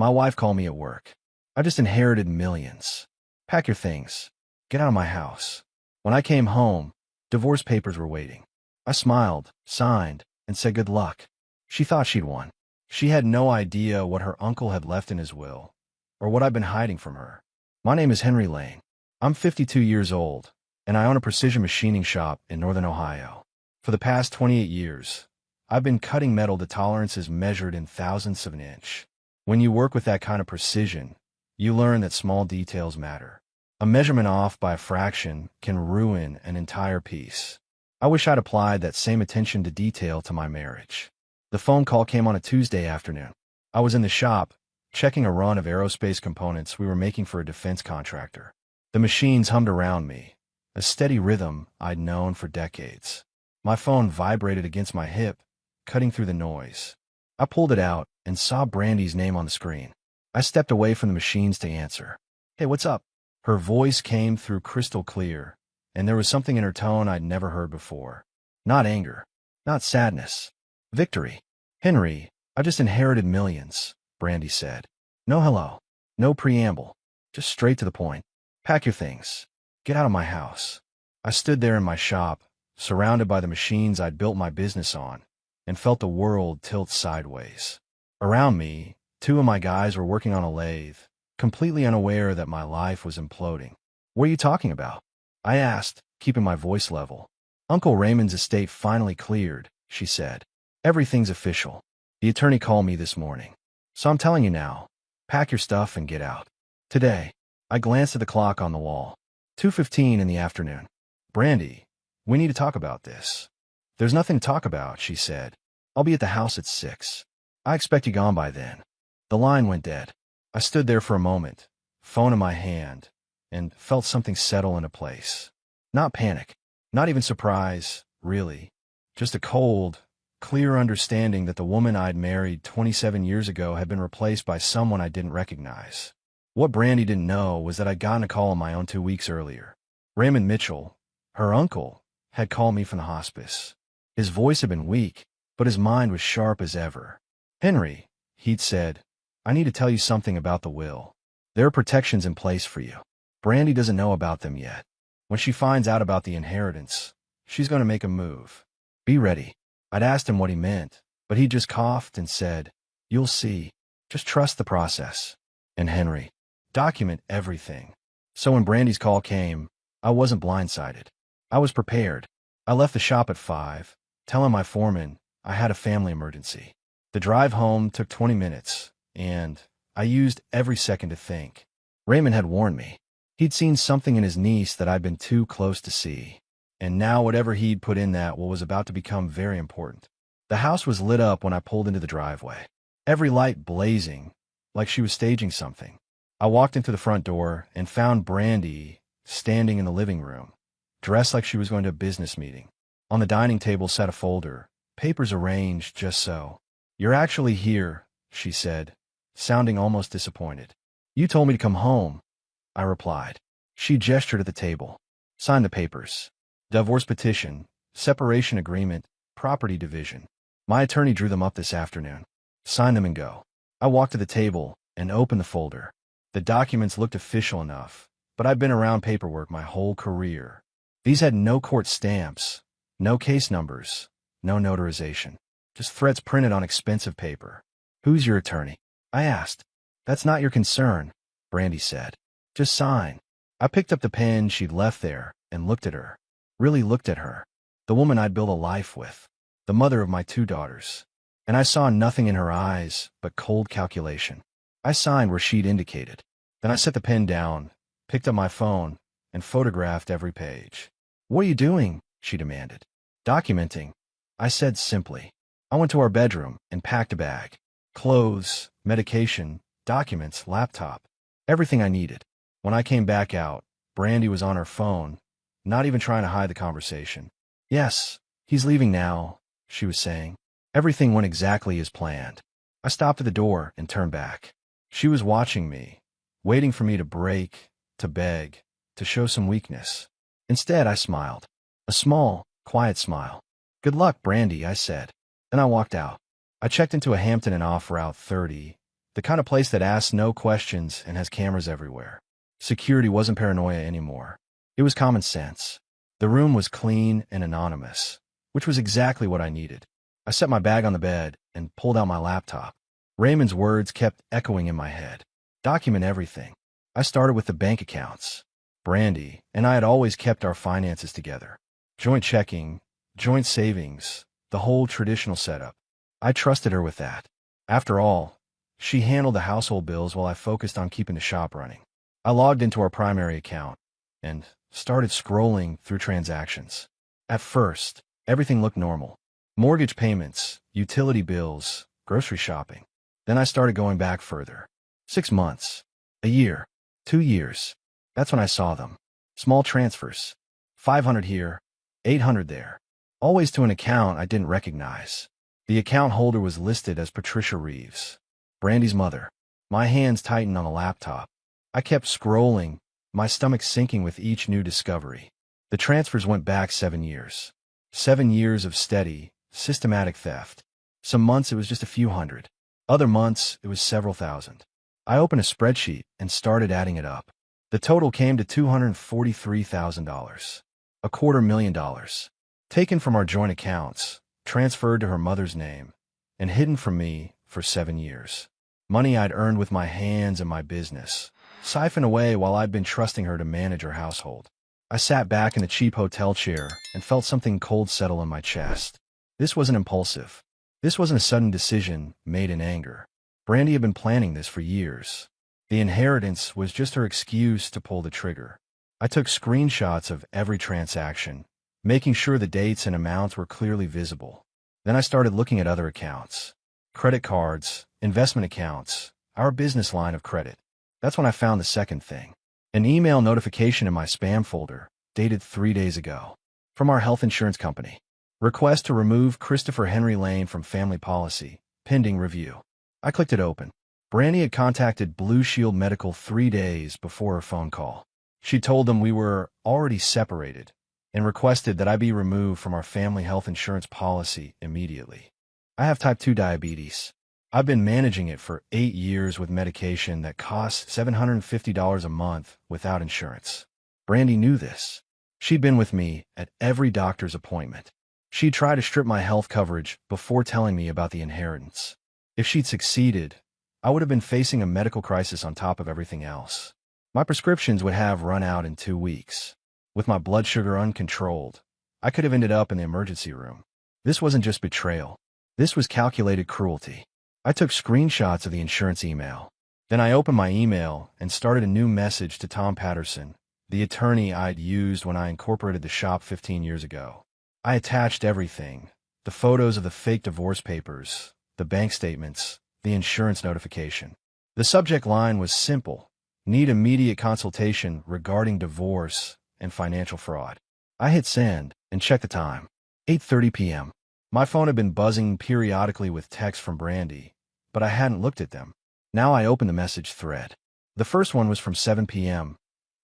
My wife called me at work. I just inherited millions. Pack your things. Get out of my house. When I came home, divorce papers were waiting. I smiled, signed, and said good luck. She thought she'd won. She had no idea what her uncle had left in his will, or what I'd been hiding from her. My name is Henry Lane. I'm 52 years old, and I own a precision machining shop in northern Ohio. For the past 28 years, I've been cutting metal to tolerances measured in thousandths of an inch. When you work with that kind of precision, you learn that small details matter. A measurement off by a fraction can ruin an entire piece. I wish I'd applied that same attention to detail to my marriage. The phone call came on a Tuesday afternoon. I was in the shop, checking a run of aerospace components we were making for a defense contractor. The machines hummed around me, a steady rhythm I'd known for decades. My phone vibrated against my hip, cutting through the noise. I pulled it out and saw Brandy's name on the screen. I stepped away from the machines to answer. "Hey, what's up?" Her voice came through crystal clear, and there was something in her tone I'd never heard before. Not anger, not sadness. Victory. "Henry, I just inherited millions," Brandy said. No hello, no preamble, just straight to the point. "Pack your things. Get out of my house." I stood there in my shop, surrounded by the machines I'd built my business on, and felt the world tilt sideways. Around me, two of my guys were working on a lathe, completely unaware that my life was imploding. "What are you talking about?" I asked, keeping my voice level. "Uncle Raymond's estate finally cleared," she said. "Everything's official. The attorney called me this morning. So I'm telling you now, pack your stuff and get out. Today." I glanced at the clock on the wall. 2:15 in the afternoon. "Brandy, we need to talk about this." "There's nothing to talk about," she said. "I'll be at the house at 6. I expect you gone by then." The line went dead. I stood there for a moment, phone in my hand, and felt something settle into place. Not panic, not even surprise, really. Just a cold, clear understanding that the woman I'd married 27 years ago had been replaced by someone I didn't recognize. What Brandy didn't know was that I'd gotten a call on my own 2 weeks earlier. Raymond Mitchell, her uncle, had called me from the hospice. His voice had been weak, but his mind was sharp as ever. "Henry," he'd said, "I need to tell you something about the will. There are protections in place for you. Brandy doesn't know about them yet. When she finds out about the inheritance, she's going to make a move. Be ready." I'd asked him what he meant, but he just coughed and said, "You'll see. Just trust the process. And Henry, document everything." So when Brandy's call came, I wasn't blindsided. I was prepared. I left the shop at 5, telling my foreman I had a family emergency. The drive home took 20 minutes, and I used every second to think. Raymond had warned me. He'd seen something in his niece that I'd been too close to see. And now whatever he'd put in that was about to become very important. The house was lit up when I pulled into the driveway. Every light blazing, like she was staging something. I walked into the front door and found Brandy standing in the living room, dressed like she was going to a business meeting. On the dining table sat a folder, papers arranged just so. "You're actually here," she said, sounding almost disappointed. "You told me to come home," I replied. She gestured at the table. "Sign the papers. Divorce petition, separation agreement, property division. My attorney drew them up this afternoon. Sign them and go." I walked to the table and opened the folder. The documents looked official enough, but I've been around paperwork my whole career. These had no court stamps, no case numbers, no notarization. Just threats printed on expensive paper. "Who's your attorney?" I asked. "That's not your concern," Brandy said. "Just sign." I picked up the pen she'd left there and looked at her. Really looked at her. The woman I'd built a life with. The mother of my 2 daughters. And I saw nothing in her eyes but cold calculation. I signed where she'd indicated. Then I set the pen down, picked up my phone, and photographed every page. "What are you doing?" she demanded. "Documenting," I said simply. I went to our bedroom and packed a bag. Clothes, medication, documents, laptop. Everything I needed. When I came back out, Brandy was on her phone, not even trying to hide the conversation. "Yes, he's leaving now," she was saying. Everything went exactly as planned. I stopped at the door and turned back. She was watching me, waiting for me to break, to beg, to show some weakness. Instead, I smiled. A small, quiet smile. "Good luck, Brandy," I said. Then I walked out. I checked into a Hampton Inn off Route 30, The kind of place that asks no questions and has cameras everywhere. Security wasn't paranoia anymore. It was common sense. The room was clean and anonymous, which was exactly what I needed. I set my bag on the bed and pulled out my laptop. Raymond's words kept echoing in my head. Document everything. I started with the bank accounts. Brandy and I had always kept our finances together. Joint checking, joint savings, the whole traditional setup. I trusted her with that. After all, she handled the household bills while I focused on keeping the shop running. I logged into our primary account and started scrolling through transactions. At first, everything looked normal. Mortgage payments, utility bills, grocery shopping. Then I started going back further. 6 months, a year, 2 years. That's when I saw them. Small transfers. 500 here, 800 there. Always to an account I didn't recognize. The account holder was listed as Patricia Reeves, Brandy's mother. My hands tightened on the laptop. I kept scrolling, my stomach sinking with each new discovery. The transfers went back 7 years. 7 years of steady, systematic theft. Some months it was just a few hundred. Other months it was several thousand. I opened a spreadsheet and started adding it up. The total came to $243,000. $250,000. Taken from our joint accounts, transferred to her mother's name, and hidden from me for 7 years. Money I'd earned with my hands and my business, siphoned away while I'd been trusting her to manage her household. I sat back in the cheap hotel chair and felt something cold settle in my chest. This wasn't impulsive. This wasn't a sudden decision made in anger. Brandy had been planning this for years. The inheritance was just her excuse to pull the trigger. I took screenshots of every transaction, making sure the dates and amounts were clearly visible. Then I started looking at other accounts. Credit cards, investment accounts, our business line of credit. That's when I found the second thing. An email notification in my spam folder, dated 3 days ago. From our health insurance company. Request to remove Christopher Henry Lane from family policy, pending review. I clicked it open. Brandy had contacted Blue Shield Medical 3 days before her phone call. She told them we were already separated and requested that I be removed from our family health insurance policy immediately. I have type 2 diabetes. I've been managing it for 8 years with medication that costs $750 a month without insurance. Brandy knew this. She'd been with me at every doctor's appointment. She'd tried to strip my health coverage before telling me about the inheritance. If she'd succeeded, I would have been facing a medical crisis on top of everything else. My prescriptions would have run out in 2 weeks. With my blood sugar uncontrolled, I could have ended up in the emergency room. This wasn't just betrayal. This was calculated cruelty. I took screenshots of the insurance email. Then I opened my email and started a new message to Tom Patterson, the attorney I'd used when I incorporated the shop 15 years ago. I attached everything, the photos of the fake divorce papers, the bank statements, the insurance notification. The subject line was simple: need immediate consultation regarding divorce and financial fraud. I hit send and checked the time. 8:30 p.m. My phone had been buzzing periodically with texts from Brandy, but I hadn't looked at them. Now I opened the message thread. The first one was from 7 p.m.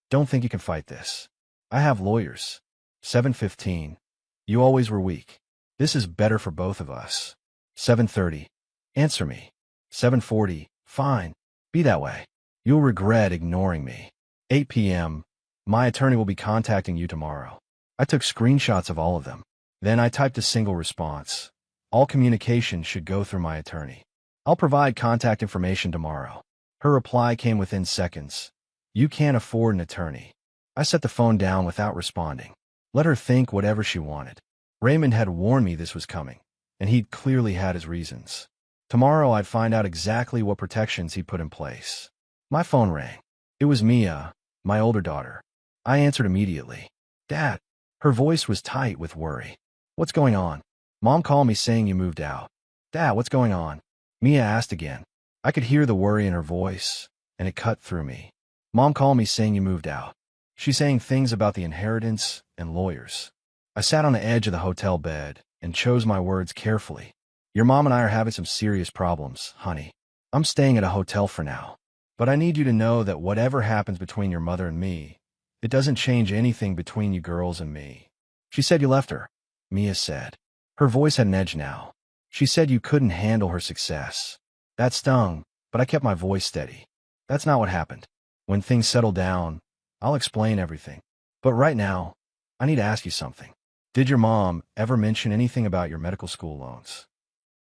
Don't think you can fight this. I have lawyers. 7:15. You always were weak. This is better for both of us. 7:30. Answer me. 7:40. Fine. Be that way. You'll regret ignoring me. 8 p.m. My attorney will be contacting you tomorrow. I took screenshots of all of them. Then I typed a single response. All communication should go through my attorney. I'll provide contact information tomorrow. Her reply came within seconds. You can't afford an attorney. I set the phone down without responding. Let her think whatever she wanted. Raymond had warned me this was coming, and he'd clearly had his reasons. Tomorrow I'd find out exactly what protections he'd put in place. My phone rang. It was Mia, my older daughter. I answered immediately. Dad. Her voice was tight with worry. What's going on? Mom called me saying you moved out. Dad, what's going on? Mia asked again. I could hear the worry in her voice, and it cut through me. Mom called me saying you moved out. She's saying things about the inheritance and lawyers. I sat on the edge of the hotel bed and chose my words carefully. Your mom and I are having some serious problems, honey. I'm staying at a hotel for now. But I need you to know that whatever happens between your mother and me, it doesn't change anything between you girls and me. She said you left her, Mia said. Her voice had an edge now. She said you couldn't handle her success. That stung, but I kept my voice steady. That's not what happened. When things settle down, I'll explain everything. But right now, I need to ask you something. Did your mom ever mention anything about your medical school loans?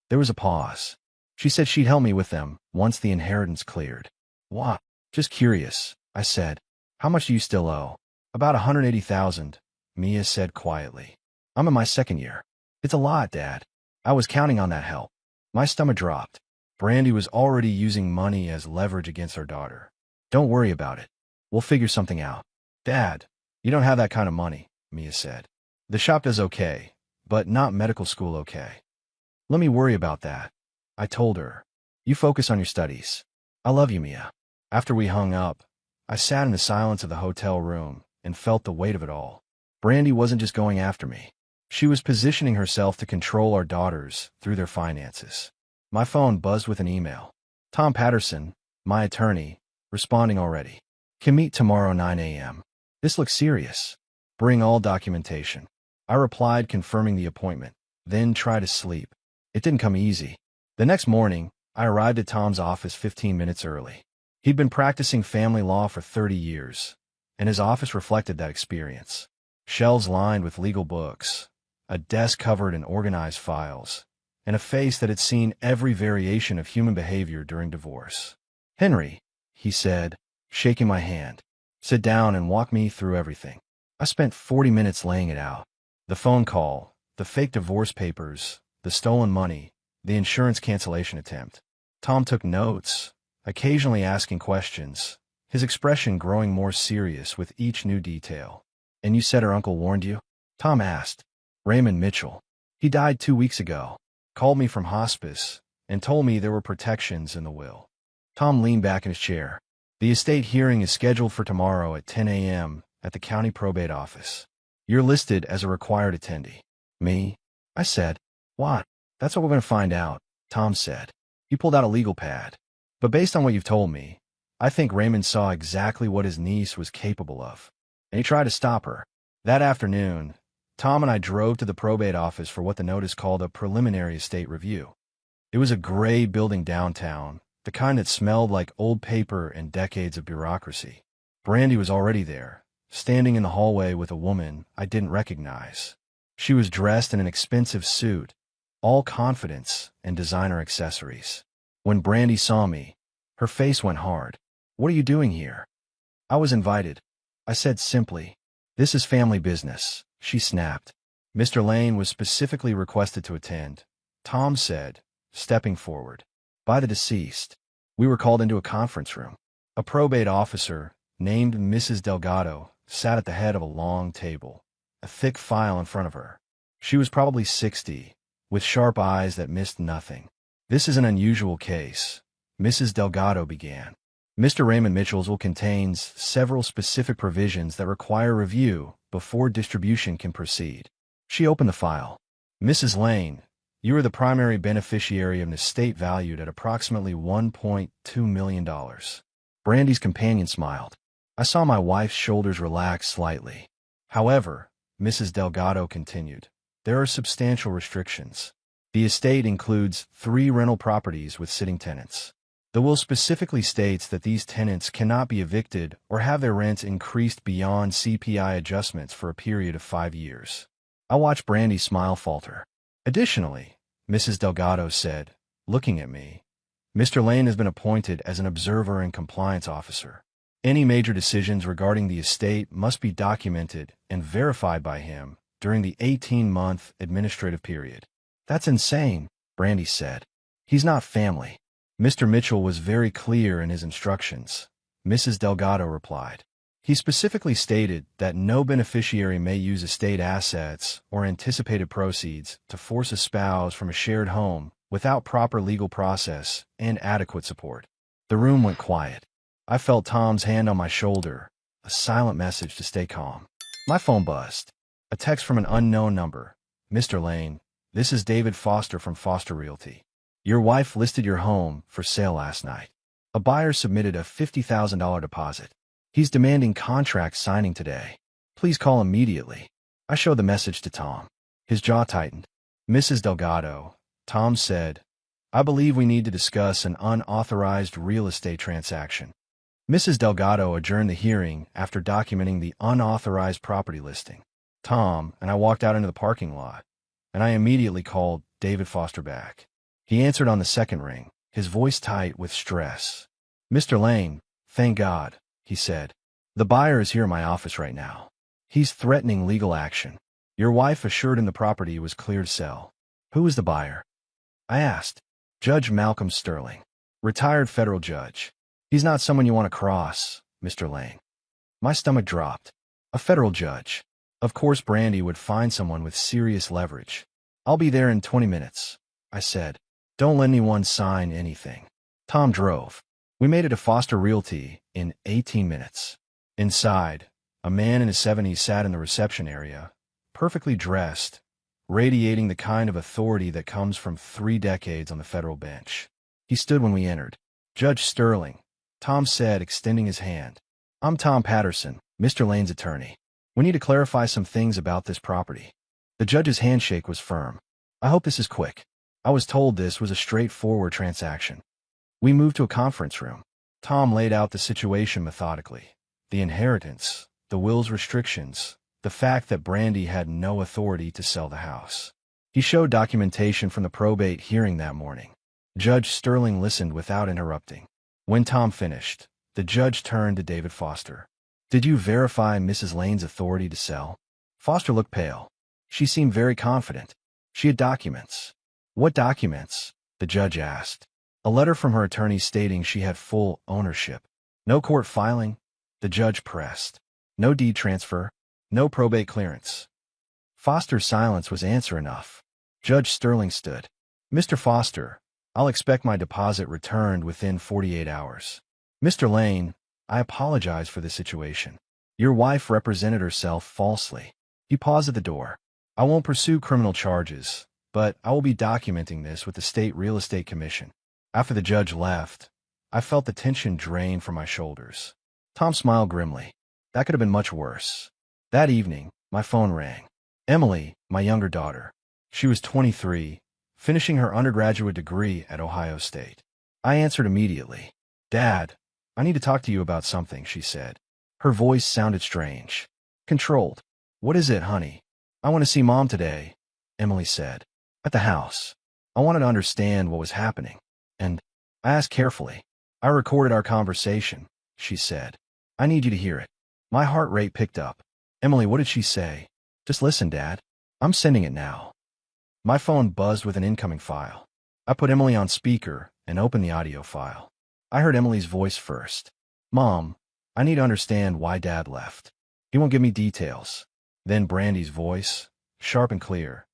There was a pause. She said she'd help me with them once the inheritance cleared. What? Just curious, I said. How much do you still owe? About 180,000, Mia said quietly. I'm in my second year. It's a lot, Dad. I was counting on that help. My stomach dropped. Brandy was already using money as leverage against our daughter. Don't worry about it. We'll figure something out. Dad, you don't have that kind of money, Mia said. The shop does okay, but not medical school okay. Let me worry about that, I told her. You focus on your studies. I love you, Mia. After we hung up, I sat in the silence of the hotel room and felt the weight of it all. Brandy wasn't just going after me. She was positioning herself to control our daughters through their finances. My phone buzzed with an email. Tom Patterson, my attorney, responding already. Can meet tomorrow 9 a.m. This looks serious. Bring all documentation. I replied, confirming the appointment, then tried to sleep. It didn't come easy. The next morning, I arrived at Tom's office 15 minutes early. He'd been practicing family law for 30 years, and his office reflected that experience. Shelves lined with legal books, a desk covered in organized files, and a face that had seen every variation of human behavior during divorce. Henry, he said, shaking my hand. Sit down and walk me through everything. I spent 40 minutes laying it out. The phone call, the fake divorce papers, the stolen money, the insurance cancellation attempt. Tom took notes, occasionally asking questions, his expression growing more serious with each new detail. And you said her uncle warned you? Tom asked. Raymond Mitchell. He died 2 weeks ago, called me from hospice, and told me there were protections in the will. Tom leaned back in his chair. The estate hearing is scheduled for tomorrow at 10 a.m. at the county probate office. You're listed as a required attendee. Me? I said. What? That's what we're going to find out, Tom said. He pulled out a legal pad. But based on what you've told me, I think Raymond saw exactly what his niece was capable of, and he tried to stop her. That afternoon, Tom and I drove to the probate office for what the notice called a preliminary estate review. It was a gray building downtown, the kind that smelled like old paper and decades of bureaucracy. Brandy was already there, standing in the hallway with a woman I didn't recognize. She was dressed in an expensive suit, all confidence and designer accessories. When Brandy saw me, her face went hard. What are you doing here? I was invited. I said simply. This is family business, she snapped. Mr. Lane was specifically requested to attend, Tom said, stepping forward. By the deceased. We were called into a conference room. A probate officer, named Mrs. Delgado, sat at the head of a long table, a thick file in front of her. She was probably 60, with sharp eyes that missed nothing. This is an unusual case, Mrs. Delgado began. Mr. Raymond Mitchell's will contains several specific provisions that require review before distribution can proceed. She opened the file. Mrs. Lane, you are the primary beneficiary of an estate valued at approximately $1.2 million. Brandy's companion smiled. I saw my wife's shoulders relax slightly. However, Mrs. Delgado continued, there are substantial restrictions. The estate includes 3 rental properties with sitting tenants. The will specifically states that these tenants cannot be evicted or have their rents increased beyond CPI adjustments for a period of 5 years. I watched Brandy's smile falter. Additionally, Mrs. Delgado said, looking at me, Mr. Lane has been appointed as an observer and compliance officer. Any major decisions regarding the estate must be documented and verified by him during the 18-month administrative period. That's insane, Brandy said. He's not family. Mr. Mitchell was very clear in his instructions, Mrs. Delgado replied. He specifically stated that no beneficiary may use estate assets or anticipated proceeds to force a spouse from a shared home without proper legal process and adequate support. The room went quiet. I felt Tom's hand on my shoulder, a silent message to stay calm. My phone buzzed. A text from an unknown number. Mr. Lane, this is David Foster from Foster Realty. Your wife listed your home for sale last night. A buyer submitted a $50,000 deposit. He's demanding contract signing today. Please call immediately. I showed the message to Tom. His jaw tightened. Mrs. Delgado, Tom said, I believe we need to discuss an unauthorized real estate transaction. Mrs. Delgado adjourned the hearing after documenting the unauthorized property listing. Tom and I walked out into the parking lot, and I immediately called David Foster back. He answered on the second ring, his voice tight with stress. "Mr. Lane, thank God," he said. "The buyer is here in my office right now. He's threatening legal action. Your wife assured him the property was clear to sell." "Who is the buyer?" I asked. "Judge Malcolm Sterling, retired federal judge. He's not someone you want to cross, Mr. Lane." My stomach dropped. A federal judge. Of course Brandy would find someone with serious leverage. "I'll be there in 20 minutes, I said. "Don't let anyone sign anything." Tom drove. We made it to Foster Realty in 18 minutes. Inside, a man in his 70s sat in the reception area, perfectly dressed, radiating the kind of authority that comes from 3 decades on the federal bench. He stood when we entered. "Judge Sterling," Tom said, extending his hand. "I'm Tom Patterson, Mr. Lane's attorney. We need to clarify some things about this property." The judge's handshake was firm. "I hope this is quick. I was told this was a straightforward transaction." We moved to a conference room. Tom laid out the situation methodically. The inheritance, the will's restrictions, the fact that Brandy had no authority to sell the house. He showed documentation from the probate hearing that morning. Judge Sterling listened without interrupting. When Tom finished, the judge turned to David Foster. "Did you verify Mrs. Lane's authority to sell?" Foster looked pale. She seemed very confident. She had documents. "What documents?" the judge asked. "A letter from her attorney stating she had full ownership." "No court filing?" the judge pressed. "No deed transfer? No probate clearance?" Foster's silence was answer enough. Judge Sterling stood. "Mr. Foster, I'll expect my deposit returned within 48 hours. Mr. Lane, I apologize for this situation. Your wife represented herself falsely." He paused at the door. "I won't pursue criminal charges, but I will be documenting this with the State Real Estate Commission." After the judge left, I felt the tension drain from my shoulders. Tom smiled grimly. That could have been much worse. That evening, my phone rang. Emily, my younger daughter. She was 23, finishing her undergraduate degree at Ohio State. I answered immediately. "Dad, I need to talk to you about something," she said. Her voice sounded strange. Controlled. "What is it, honey?" "I want to see Mom today," Emily said. "At the house. I wanted to understand what was happening." And I asked carefully. "I recorded our conversation," she said. "I need you to hear it." My heart rate picked up. "Emily, what did she say?" "Just listen, Dad. I'm sending it now." My phone buzzed with an incoming file. I put Emily on speaker and opened the audio file. I heard Emily's voice first. "Mom, I need to understand why Dad left. He won't give me details." Then Brandy's voice, sharp and clear.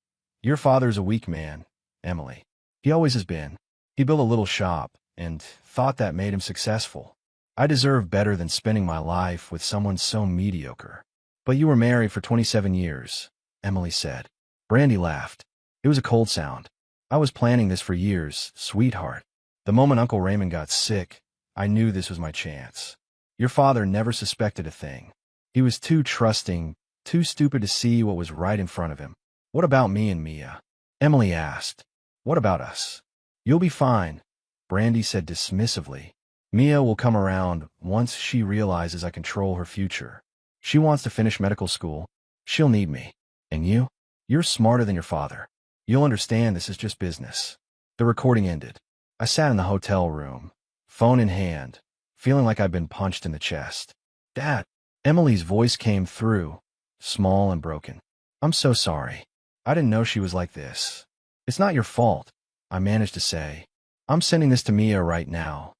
"Your father's a weak man, Emily. He always has been. He built a little shop and thought that made him successful. I deserve better than spending my life with someone so mediocre." "But you were married for 27 years, Emily said. Brandy laughed. It was a cold sound. "I was planning this for years, sweetheart. The moment Uncle Raymond got sick, I knew this was my chance. Your father never suspected a thing. He was too trusting, too stupid to see what was right in front of him." "What about me and Mia?" Emily asked. "What about us?" "You'll be fine," Brandy said dismissively. "Mia will come around once she realizes I control her future. She wants to finish medical school. She'll need me. And you? You're smarter than your father. You'll understand this is just business." The recording ended. I sat in the hotel room, phone in hand, feeling like I'd been punched in the chest. "Dad," Emily's voice came through, small and broken. "I'm so sorry. I didn't know she was like this." "It's not your fault," I managed to say. "I'm sending this to Mia right now,"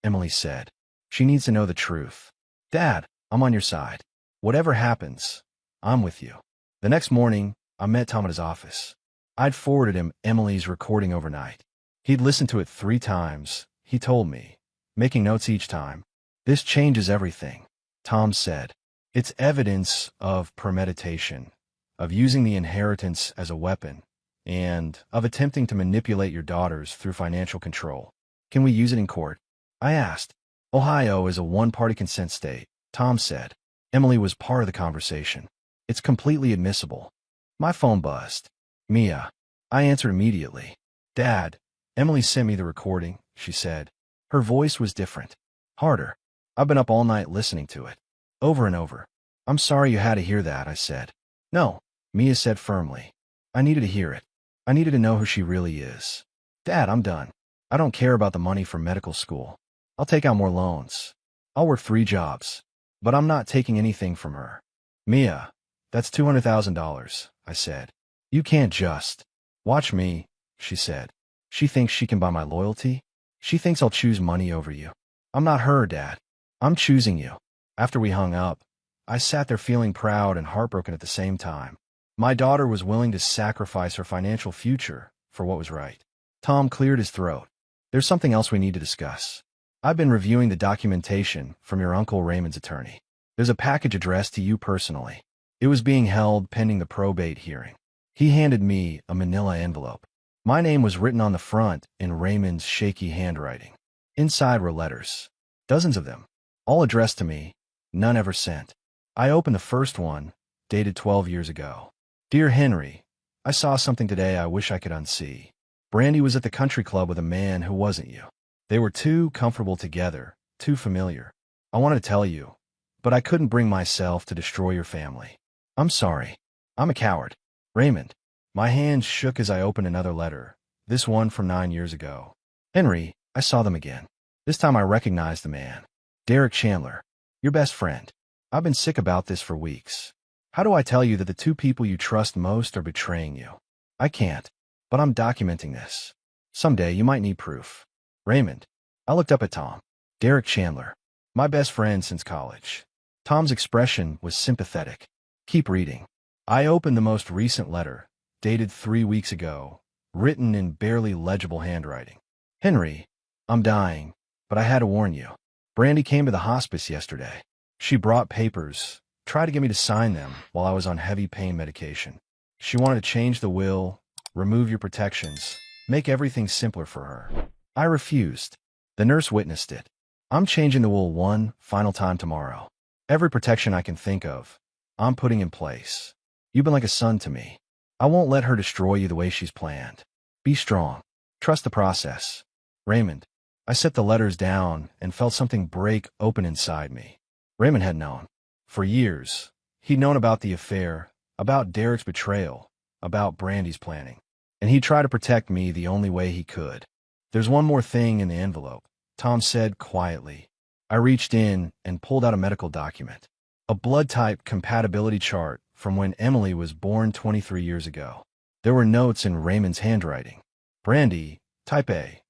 Emily said. "She needs to know the truth." "Dad, I'm on your side. Whatever happens, I'm with you." The next morning, I met Tom at his office. I'd forwarded him Emily's recording overnight. He'd listened to it 3 times, he told me, making notes each time. "This changes everything," Tom said. "It's evidence of premeditation, of using the inheritance as a weapon, and of attempting to manipulate your daughters through financial control. Can we use it in court?" I asked. "Ohio is a one-party consent state," Tom said. Emily was part of the conversation. "It's completely admissible." My phone buzzed. "Mia." I answered immediately. "Dad, Emily sent me the recording, she said. Her voice was different. Harder. I've been up all night listening to it. Over and over. I'm sorry you had to hear that, I said. No, Mia said firmly. I needed to hear it. I needed to know who she really is. Dad, I'm done. I don't care about the money for medical school. I'll take out more loans. I'll work 3 jobs. But I'm not taking anything from her. Mia, that's $200,000, I said. You can't just. Watch me, she said. She thinks she can buy my loyalty? She thinks I'll choose money over you. I'm not her, Dad. I'm choosing you. After we hung up, I sat there feeling proud and heartbroken at the same time. My daughter was willing to sacrifice her financial future for what was right. Tom cleared his throat. There's something else we need to discuss. I've been reviewing the documentation from your Uncle Raymond's attorney. There's a package addressed to you personally. It was being held pending the probate hearing. He handed me a manila envelope. My name was written on the front in Raymond's shaky handwriting. Inside were letters. Dozens of them. All addressed to me. None ever sent. I opened the first one, dated 12 years ago. Dear Henry, I saw something today I wish I could unsee. Brandy was at the country club with a man who wasn't you. They were too comfortable together, too familiar. I wanted to tell you, but I couldn't bring myself to destroy your family. I'm sorry. I'm a coward. Raymond. My hands shook as I opened another letter, this one from 9 years ago. Henry, I saw them again. This time I recognized the man. Derek Chandler. Your best friend. I've been sick about this for weeks. How do I tell you that the 2 people you trust most are betraying you? I can't, but I'm documenting this. Someday you might need proof. Raymond. I looked up at Tom. Derek Chandler. My best friend since college. Tom's expression was sympathetic. Keep reading. I opened the most recent letter, dated 3 weeks ago, written in barely legible handwriting. Henry, I'm dying, but I had to warn you. Brandy came to the hospice yesterday. She brought papers, tried to get me to sign them while I was on heavy pain medication. She wanted to change the will, remove your protections, make everything simpler for her. I refused. The nurse witnessed it. I'm changing the will one final time tomorrow. Every protection I can think of, I'm putting in place. You've been like a son to me. I won't let her destroy you the way she's planned. Be strong. Trust the process. Raymond. I set the letters down and felt something break open inside me. Raymond had known. For years, he'd known about the affair, about Derek's betrayal, about Brandy's planning. And he tried to protect me the only way he could. There's one more thing in the envelope, Tom said quietly. I reached in and pulled out a medical document. A blood type compatibility chart from when Emily was born 23 years ago. There were notes in Raymond's handwriting. Brandy, type A.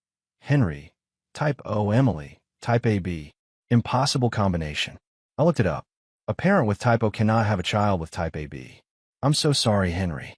Henry, type O. Emily, type AB. Impossible combination. I looked it up. A parent with type O cannot have a child with type AB. I'm so sorry, Henry.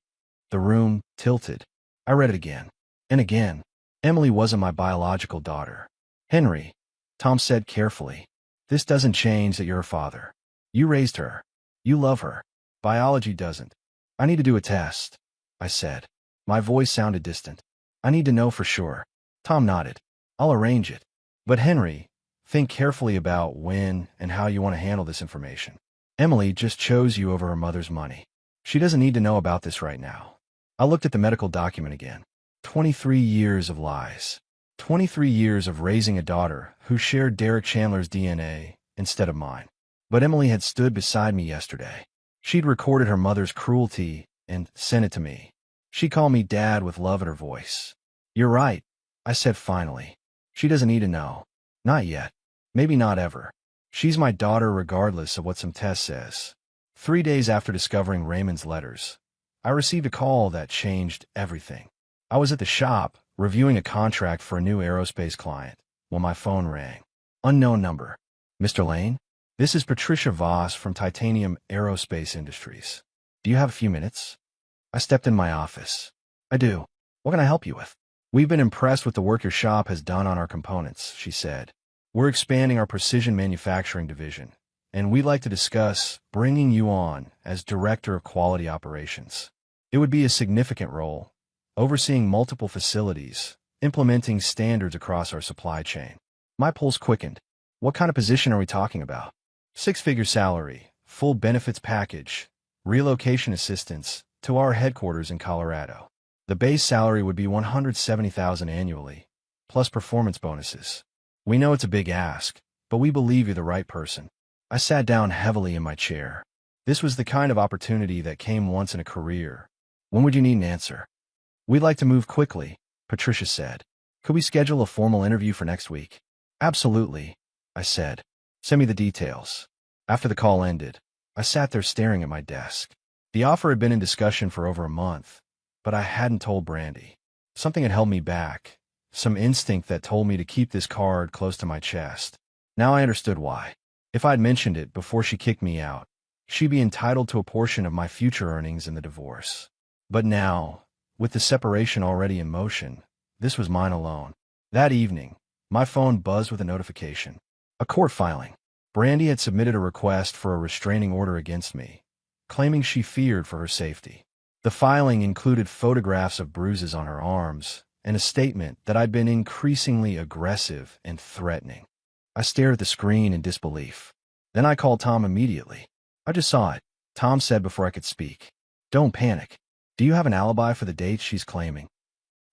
The room tilted. I read it again. And again. Emily wasn't my biological daughter. Henry, Tom said carefully. This doesn't change that you're her father. You raised her. You love her. Biology doesn't. I need to do a test, I said. My voice sounded distant. I need to know for sure. Tom nodded. I'll arrange it. But Henry, think carefully about when and how you want to handle this information. Emily just chose you over her mother's money. She doesn't need to know about this right now. I looked at the medical document again. 23 years of lies. 23 years of raising a daughter who shared Derek Chandler's DNA instead of mine. But Emily had stood beside me yesterday. She'd recorded her mother's cruelty and sent it to me. She called me Dad with love in her voice. You're right, I said finally. She doesn't need to know. Not yet. Maybe not ever. She's my daughter regardless of what some test says. 3 days after discovering Raymond's letters, I received a call that changed everything. I was at the shop, reviewing a contract for a new aerospace client, when my phone rang. Unknown number. Mr. Lane? This is Patricia Voss from Titanium Aerospace Industries. Do you have a few minutes? I stepped in my office. I do. What can I help you with? We've been impressed with the work your shop has done on our components, she said. We're expanding our precision manufacturing division, and we'd like to discuss bringing you on as Director of Quality Operations. It would be a significant role, overseeing multiple facilities, implementing standards across our supply chain. My pulse quickened. What kind of position are we talking about? 6-figure salary, full benefits package, relocation assistance to our headquarters in Colorado. The base salary would be $170,000 annually, plus performance bonuses. We know it's a big ask, but we believe you're the right person. I sat down heavily in my chair. This was the kind of opportunity that came once in a career. When would you need an answer? We'd like to move quickly, Patricia said. Could we schedule a formal interview for next week? Absolutely, I said. Send me the details. After the call ended, I sat there staring at my desk. The offer had been in discussion for over a month, but I hadn't told Brandy. Something had held me back, some instinct that told me to keep this card close to my chest. Now I understood why. If I'd mentioned it before she kicked me out, she'd be entitled to a portion of my future earnings in the divorce. But now, with the separation already in motion, this was mine alone. That evening, my phone buzzed with a notification. A court filing. Brandy had submitted a request for a restraining order against me, claiming she feared for her safety. The filing included photographs of bruises on her arms and a statement that I'd been increasingly aggressive and threatening. I stared at the screen in disbelief. Then I called Tom immediately. I just saw it, Tom said before I could speak. Don't panic. Do you have an alibi for the dates she's claiming?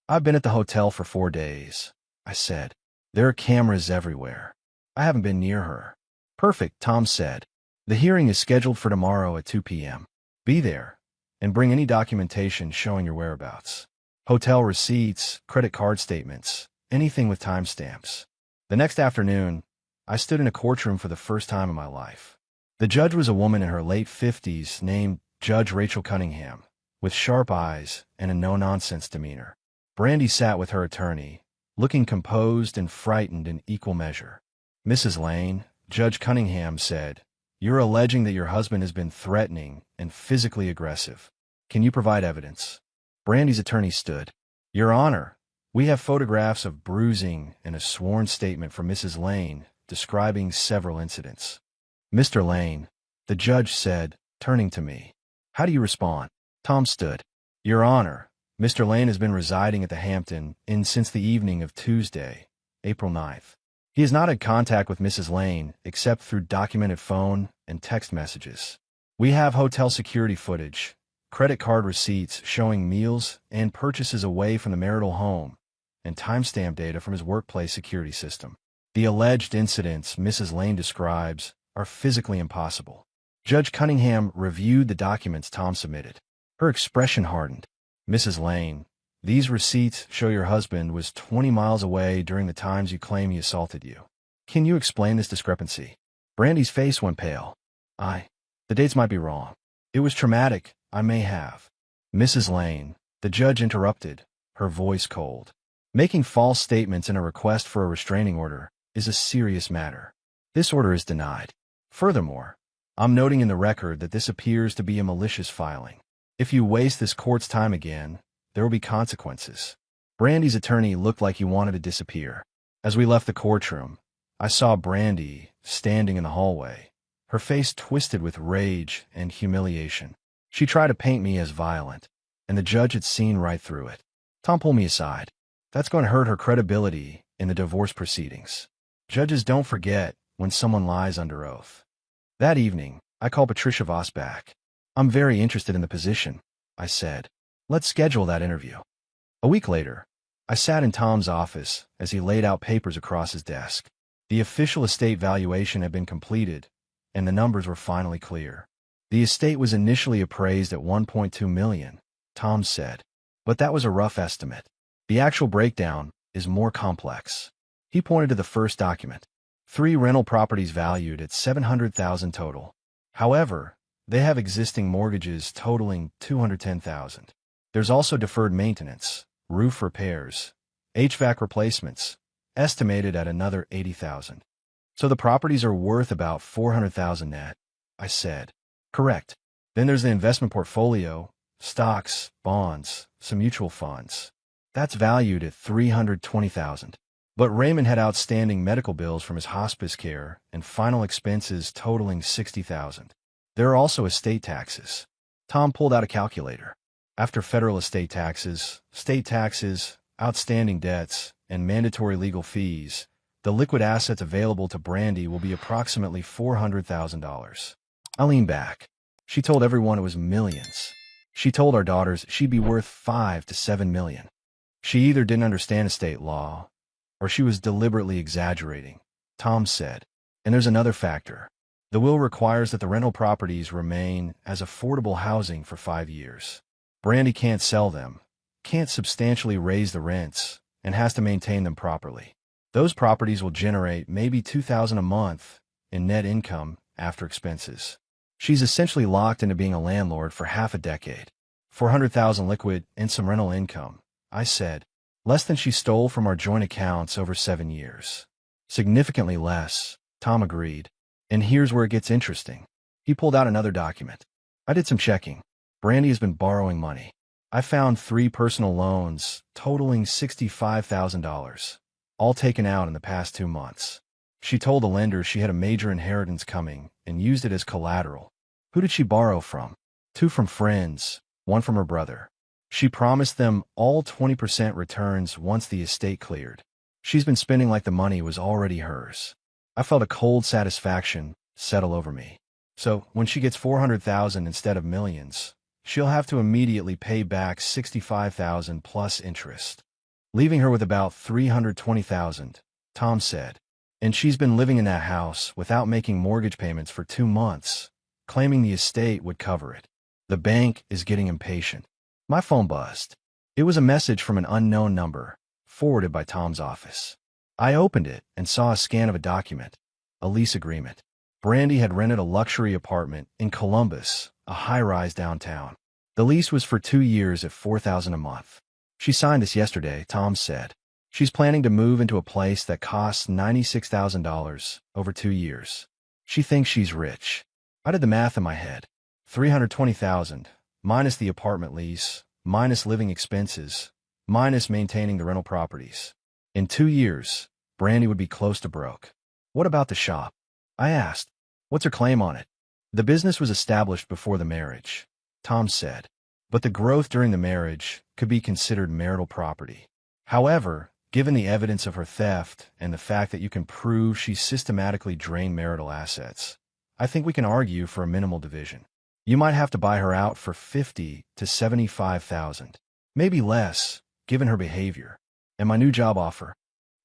I've been at the hotel for 4 days, I said. There are cameras everywhere. I haven't been near her. Perfect, Tom said. The hearing is scheduled for tomorrow at 2 p.m. Be there, and bring any documentation showing your whereabouts. Hotel receipts, credit card statements, anything with timestamps. The next afternoon, I stood in a courtroom for the first time in my life. The judge was a woman in her late 50s named Judge Rachel Cunningham, with sharp eyes and a no-nonsense demeanor. Brandy sat with her attorney, looking composed and frightened in equal measure. Mrs. Lane, Judge Cunningham said, "You're alleging that your husband has been threatening and physically aggressive. Can you provide evidence?" Brandy's attorney stood. "Your Honor, we have photographs of bruising and a sworn statement from Mrs. Lane describing several incidents." "Mr. Lane," the judge said, turning to me. "How do you respond?" Tom stood. "Your Honor, Mr. Lane has been residing at the Hampton Inn since the evening of Tuesday, April 9th. He has not had contact with Mrs. Lane except through documented phone and text messages. We have hotel security footage, credit card receipts showing meals and purchases away from the marital home, and timestamp data from his workplace security system. The alleged incidents Mrs. Lane describes are physically impossible." Judge Cunningham reviewed the documents Tom submitted. Her expression hardened. "Mrs. Lane, these receipts show your husband was 20 miles away during the times you claim he assaulted you. Can you explain this discrepancy?" Brandy's face went pale. The dates might be wrong. It was traumatic, I may have." "Mrs. Lane," the judge interrupted, her voice cold. "Making false statements in a request for a restraining order is a serious matter. This order is denied. Furthermore, I'm noting in the record that this appears to be a malicious filing. If you waste this court's time again, there will be consequences." Brandy's attorney looked like he wanted to disappear. As we left the courtroom, I saw Brandy standing in the hallway, her face twisted with rage and humiliation. She tried to paint me as violent, and the judge had seen right through it. Tom pulled me aside. "That's going to hurt her credibility in the divorce proceedings. Judges don't forget when someone lies under oath." That evening, I called Patricia Voss back. "I'm very interested in the position," I said. "Let's schedule that interview." A week later, I sat in Tom's office as he laid out papers across his desk. The official estate valuation had been completed, and the numbers were finally clear. The estate was initially appraised at $1.2 million, Tom said, but that was a rough estimate. The actual breakdown is more complex. He pointed to the first document. 3 rental properties valued at $700,000 total. However, they have existing mortgages totaling $210,000. There's also deferred maintenance, roof repairs, HVAC replacements, estimated at another $80,000. So the properties are worth about $400,000 net, I said. Correct. Then there's the investment portfolio, stocks, bonds, some mutual funds. That's valued at $320,000. But Raymond had outstanding medical bills from his hospice care and final expenses totaling $60,000. There are also estate taxes. Tom pulled out a calculator. After federal estate taxes, state taxes, outstanding debts, and mandatory legal fees, the liquid assets available to Brandy will be approximately $400,000. I leaned back. She told everyone it was millions. She told our daughters she'd be worth 5 to 7 million. She either didn't understand estate law, or she was deliberately exaggerating, Tom said. And there's another factor. The will requires that the rental properties remain as affordable housing for 5 years. Brandy can't sell them, can't substantially raise the rents, and has to maintain them properly. Those properties will generate maybe $2,000 a month in net income after expenses. She's essentially locked into being a landlord for half a decade. $400,000 liquid and some rental income, I said. Less than she stole from our joint accounts over 7 years. Significantly less, Tom agreed. And here's where it gets interesting. He pulled out another document. I did some checking. Brandy has been borrowing money. I found 3 personal loans totaling $65,000, all taken out in the past 2 months. She told the lenders she had a major inheritance coming and used it as collateral. Who did she borrow from? 2 from friends, 1 from her brother. She promised them all 20% returns once the estate cleared. She's been spending like the money was already hers. I felt a cold satisfaction settle over me. So when she gets $400,000 instead of millions, she'll have to immediately pay back $65,000 plus interest, leaving her with about $320,000, Tom said. And she's been living in that house without making mortgage payments for 2 months, claiming the estate would cover it. The bank is getting impatient. My phone buzzed. It was a message from an unknown number, forwarded by Tom's office. I opened it and saw a scan of a document, a lease agreement. Brandy had rented a luxury apartment in Columbus, a high-rise downtown. The lease was for 2 years at $4,000 a month. She signed this yesterday, Tom said. She's planning to move into a place that costs $96,000 over 2 years. She thinks she's rich. I did the math in my head. $320,000, minus the apartment lease, minus living expenses, minus maintaining the rental properties. In 2 years, Brandy would be close to broke. What about the shop? I asked. What's her claim on it? The business was established before the marriage, Tom said. But the growth during the marriage could be considered marital property. However, given the evidence of her theft and the fact that you can prove she systematically drained marital assets, I think we can argue for a minimal division. You might have to buy her out for $50,000 to $75,000, maybe less, given her behavior. And my new job offer?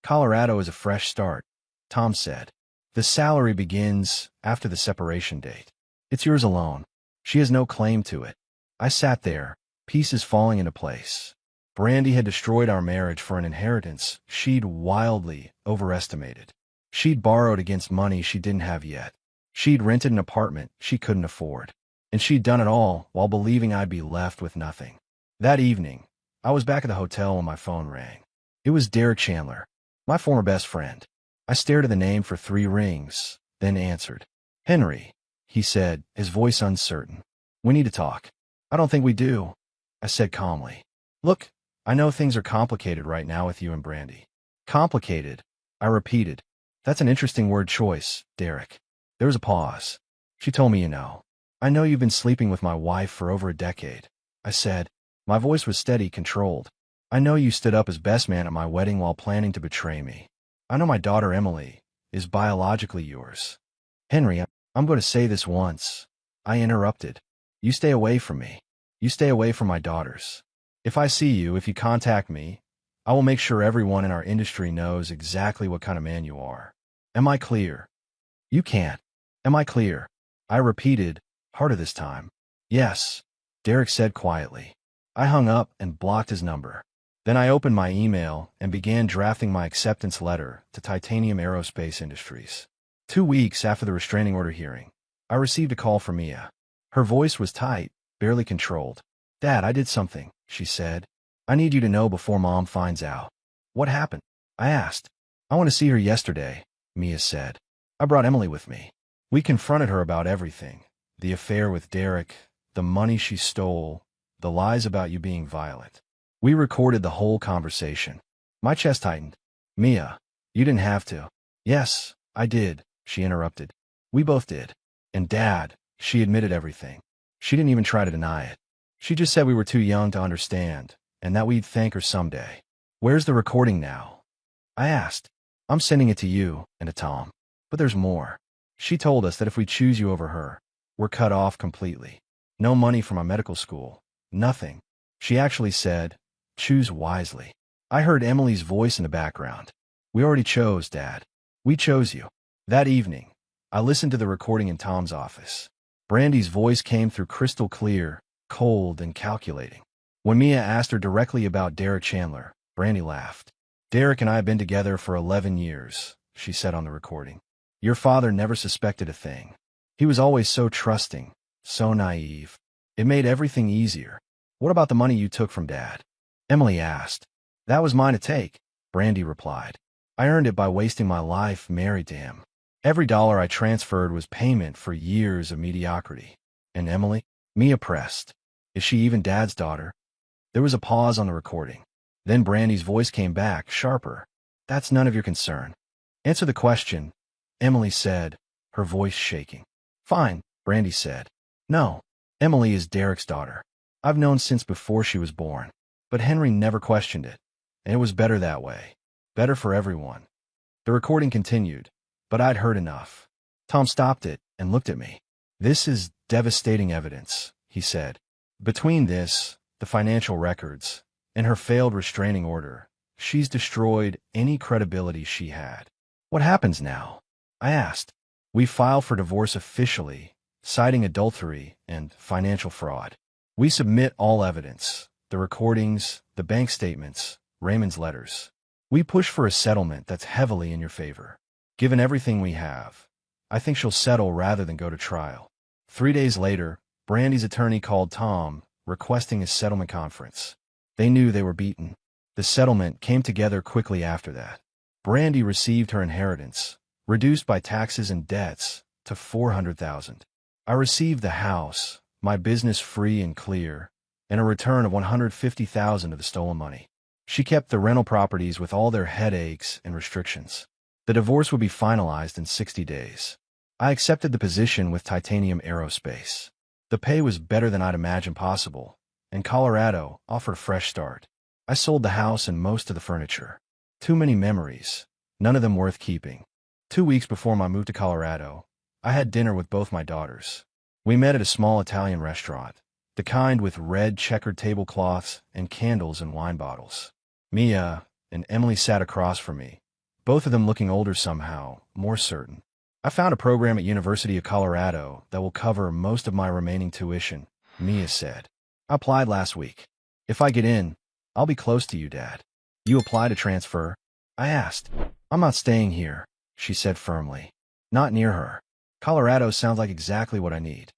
Colorado is a fresh start, Tom said. The salary begins after the separation date. It's yours alone. She has no claim to it. I sat there, pieces falling into place. Brandy had destroyed our marriage for an inheritance she'd wildly overestimated. She'd borrowed against money she didn't have yet. She'd rented an apartment she couldn't afford. And she'd done it all while believing I'd be left with nothing. That evening, I was back at the hotel when my phone rang. It was Derek Chandler, my former best friend. I stared at the name for 3 rings, then answered. Henry, he said, his voice uncertain. We need to talk. I don't think we do, I said calmly. Look, I know things are complicated right now with you and Brandy. Complicated, I repeated. That's an interesting word choice, Derek. There was a pause. She told me, I know you've been sleeping with my wife for over a decade, I said. My voice was steady, controlled. I know you stood up as best man at my wedding while planning to betray me. I know my daughter Emily is biologically yours. Henry, I'm going to say this once. I interrupted. You stay away from me. You stay away from my daughters. If I see you, if you contact me, I will make sure everyone in our industry knows exactly what kind of man you are. Am I clear? You can't. Am I clear? I repeated, harder this time. Yes, Derek said quietly. I hung up and blocked his number. Then I opened my email and began drafting my acceptance letter to Titanium Aerospace Industries. 2 weeks after the restraining order hearing, I received a call from Mia. Her voice was tight, barely controlled. Dad, I did something, she said. I need you to know before Mom finds out. What happened? I asked. I want to see her yesterday, Mia said. I brought Emily with me. We confronted her about everything. The affair with Derek, the money she stole, the lies about you being violent. We recorded the whole conversation. My chest tightened. Mia, you didn't have to. Yes, I did, she interrupted. We both did. And Dad, she admitted everything. She didn't even try to deny it. She just said we were too young to understand, and that we'd thank her someday. Where's the recording now? I asked. I'm sending it to you and to Tom. But there's more. She told us that if we choose you over her, we're cut off completely. No money for my medical school. Nothing. She actually said, choose wisely. I heard Emily's voice in the background. We already chose, Dad. We chose you. That evening, I listened to the recording in Tom's office. Brandy's voice came through crystal clear, cold, and calculating. When Mia asked her directly about Derek Chandler, Brandy laughed. Derek and I have been together for 11 years, she said on the recording. Your father never suspected a thing. He was always so trusting, so naive. It made everything easier. What about the money you took from Dad? Emily asked. That was mine to take, Brandy replied. I earned it by wasting my life married to him. Every dollar I transferred was payment for years of mediocrity. And Emily? Mia pressed. Is she even Dad's daughter? There was a pause on the recording. Then Brandy's voice came back, sharper. That's none of your concern. Answer the question, Emily said, her voice shaking. Fine, Brandy said. No, Emily is Derek's daughter. I've known since before she was born. But Henry never questioned it. And it was better that way. Better for everyone. The recording continued, but I'd heard enough. Tom stopped it and looked at me. This is devastating evidence, he said. Between this, the financial records, and her failed restraining order, she's destroyed any credibility she had. What happens now? I asked. We file for divorce officially, citing adultery and financial fraud. We submit all evidence, the recordings, the bank statements, Raymond's letters. We push for a settlement that's heavily in your favor. Given everything we have, I think she'll settle rather than go to trial. 3 days later, Brandy's attorney called Tom, requesting a settlement conference. They knew they were beaten. The settlement came together quickly after that. Brandy received her inheritance, reduced by taxes and debts, to $400,000. I received the house, my business free and clear, and a return of $150,000 of the stolen money. She kept the rental properties with all their headaches and restrictions. The divorce would be finalized in 60 days. I accepted the position with Titanium Aerospace. The pay was better than I'd imagined possible, and Colorado offered a fresh start. I sold the house and most of the furniture. Too many memories, none of them worth keeping. 2 weeks before my move to Colorado, I had dinner with both my daughters. We met at a small Italian restaurant, the kind with red checkered tablecloths and candles and wine bottles. Mia and Emily sat across from me, both of them looking older somehow, more certain. I found a program at University of Colorado that will cover most of my remaining tuition, Mia said. I applied last week. If I get in, I'll be close to you, Dad. You apply to transfer? I asked. I'm not staying here, she said firmly. Not near her. Colorado sounds like exactly what I need.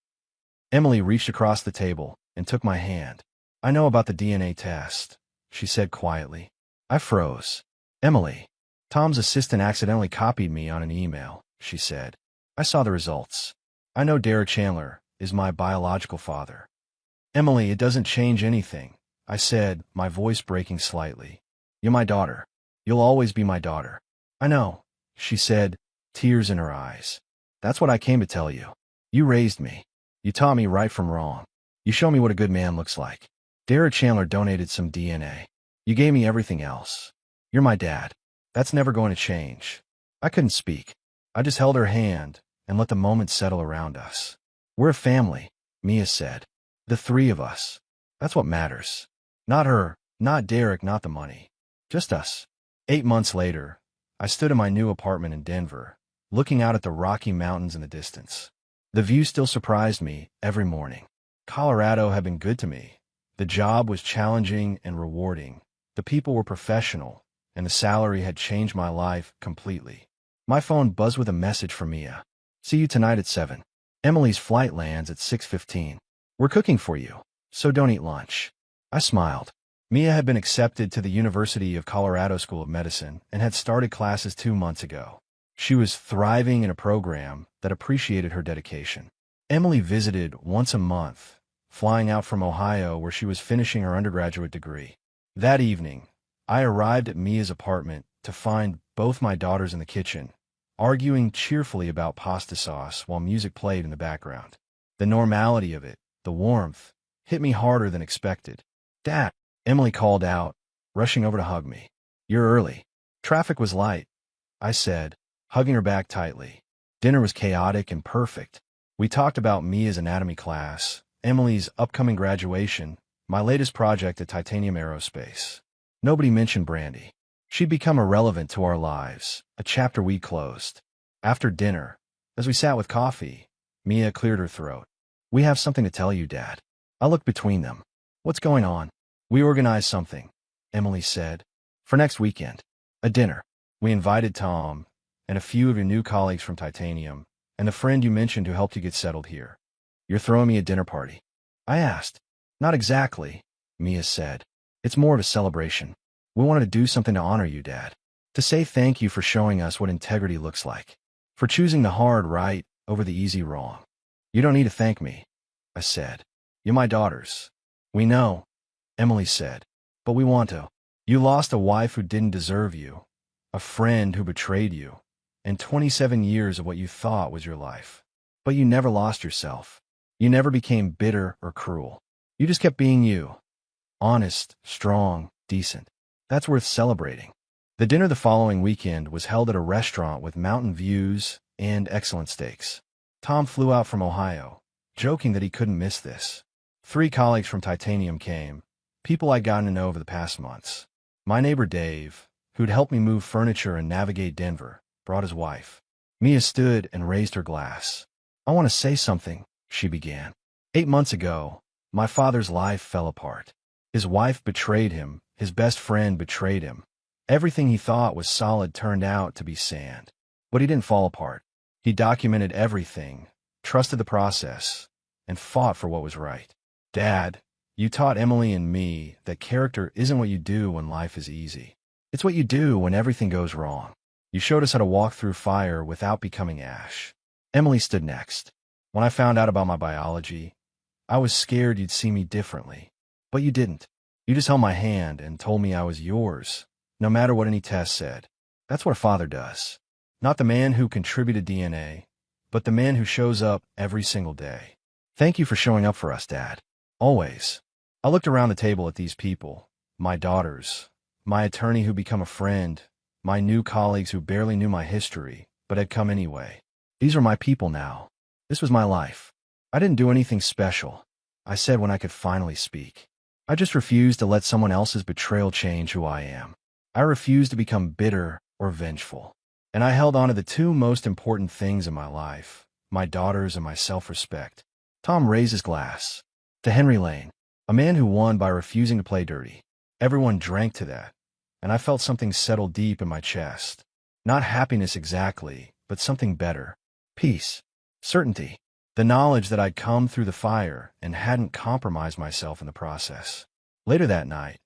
Emily reached across the table and took my hand. I know about the DNA test, she said quietly. I froze. Emily, Tom's assistant accidentally copied me on an email, she said. I saw the results. I know Derek Chandler is my biological father. Emily, it doesn't change anything, I said, my voice breaking slightly. You're my daughter. You'll always be my daughter. I know, she said, tears in her eyes. That's what I came to tell you. You raised me. You taught me right from wrong. You showed me what a good man looks like. Derek Chandler donated some DNA. You gave me everything else. You're my dad. That's never going to change. I couldn't speak. I just held her hand and let the moment settle around us. We're a family, Mia said. The three of us. That's what matters. Not her, not Derek, not the money. Just us. 8 months later, I stood in my new apartment in Denver, looking out at the Rocky Mountains in the distance. The view still surprised me every morning. Colorado had been good to me. The job was challenging and rewarding. The people were professional, and the salary had changed my life completely. My phone buzzed with a message from Mia. See you tonight at 7. Emily's flight lands at 6:15. We're cooking for you, so don't eat lunch. I smiled. Mia had been accepted to the University of Colorado School of Medicine and had started classes 2 months ago. She was thriving in a program that appreciated her dedication. Emily visited once a month, flying out from Ohio where she was finishing her undergraduate degree. That evening, I arrived at Mia's apartment to find both my daughters in the kitchen, arguing cheerfully about pasta sauce while music played in the background. The normality of it, the warmth, hit me harder than expected. Dad, Emily called out, rushing over to hug me. You're early. Traffic was light, I said, hugging her back tightly. Dinner was chaotic and perfect. We talked about Mia's anatomy class, Emily's upcoming graduation, My latest project at Titanium Aerospace. Nobody mentioned Brandy. She'd become irrelevant to our lives, a chapter we closed. After dinner, as we sat with coffee, Mia cleared her throat. We have something to tell you, Dad. I looked between them. What's going on? We organized something, Emily said. For next weekend. A dinner. We invited Tom and a few of your new colleagues from Titanium and the friend you mentioned who helped you get settled here. You're throwing me a dinner party? I asked. Not exactly, Mia said. It's more of a celebration. We wanted to do something to honor you, Dad. To say thank you for showing us what integrity looks like. For choosing the hard right over the easy wrong. You don't need to thank me, I said. You're my daughters. We know, Emily said. But we want to. You lost a wife who didn't deserve you, a friend who betrayed you, and 27 years of what you thought was your life. But you never lost yourself. You never became bitter or cruel. You just kept being you. Honest, strong, decent. That's worth celebrating. The dinner the following weekend was held at a restaurant with mountain views and excellent steaks. Tom flew out from Ohio, joking that he couldn't miss this. 3 colleagues from Titanium came, people I'd gotten to know over the past months. My neighbor Dave, who'd helped me move furniture and navigate Denver, brought his wife. Mia stood and raised her glass. I want to say something, she began. 8 months ago, my father's life fell apart. His wife betrayed him, his best friend betrayed him. Everything he thought was solid turned out to be sand. But he didn't fall apart. He documented everything, trusted the process, and fought for what was right. Dad, you taught Emily and me that character isn't what you do when life is easy. It's what you do when everything goes wrong. You showed us how to walk through fire without becoming ash. Emily stood next. When I found out about my biology, I was scared you'd see me differently. But you didn't. You just held my hand and told me I was yours, no matter what any test said. That's what a father does. Not the man who contributed DNA, but the man who shows up every single day. Thank you for showing up for us, Dad. Always. I looked around the table at these people, my daughters, my attorney who became a friend, my new colleagues who barely knew my history, but had come anyway. These are my people now. This was my life. I didn't do anything special, I said when I could finally speak. I just refused to let someone else's betrayal change who I am. I refused to become bitter or vengeful. And I held on to the 2 most important things in my life, my daughters and my self-respect. Tom raised his glass. To Henry Lane, a man who won by refusing to play dirty. Everyone drank to that, and I felt something settle deep in my chest. Not happiness exactly, but something better. Peace. Certainty. The knowledge that I'd come through the fire and hadn't compromised myself in the process. Later that night,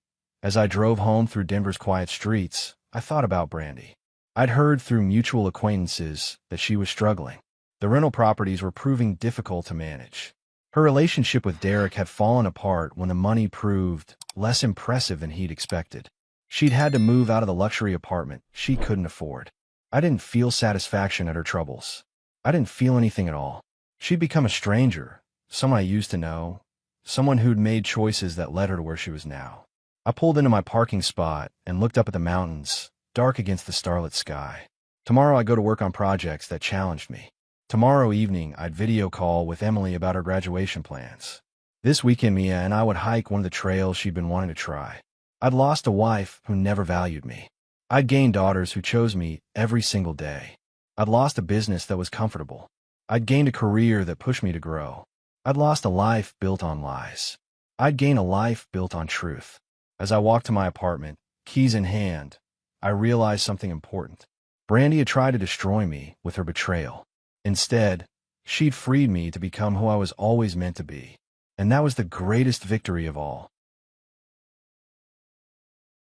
as I drove home through Denver's quiet streets, I thought about Brandy. I'd heard through mutual acquaintances that she was struggling. The rental properties were proving difficult to manage. Her relationship with Derek had fallen apart when the money proved less impressive than he'd expected. She'd had to move out of the luxury apartment she couldn't afford. I didn't feel satisfaction at her troubles. I didn't feel anything at all. She'd become a stranger, someone I used to know, someone who'd made choices that led her to where she was now. I pulled into my parking spot and looked up at the mountains, dark against the starlit sky. Tomorrow I'd go to work on projects that challenged me. Tomorrow evening I'd video call with Emily about her graduation plans. This weekend Mia and I would hike one of the trails she'd been wanting to try. I'd lost a wife who never valued me. I'd gained daughters who chose me every single day. I'd lost a business that was comfortable. I'd gained a career that pushed me to grow. I'd lost a life built on lies. I'd gained a life built on truth. As I walked to my apartment, keys in hand, I realized something important. Brandy had tried to destroy me with her betrayal. Instead, she'd freed me to become who I was always meant to be. And that was the greatest victory of all.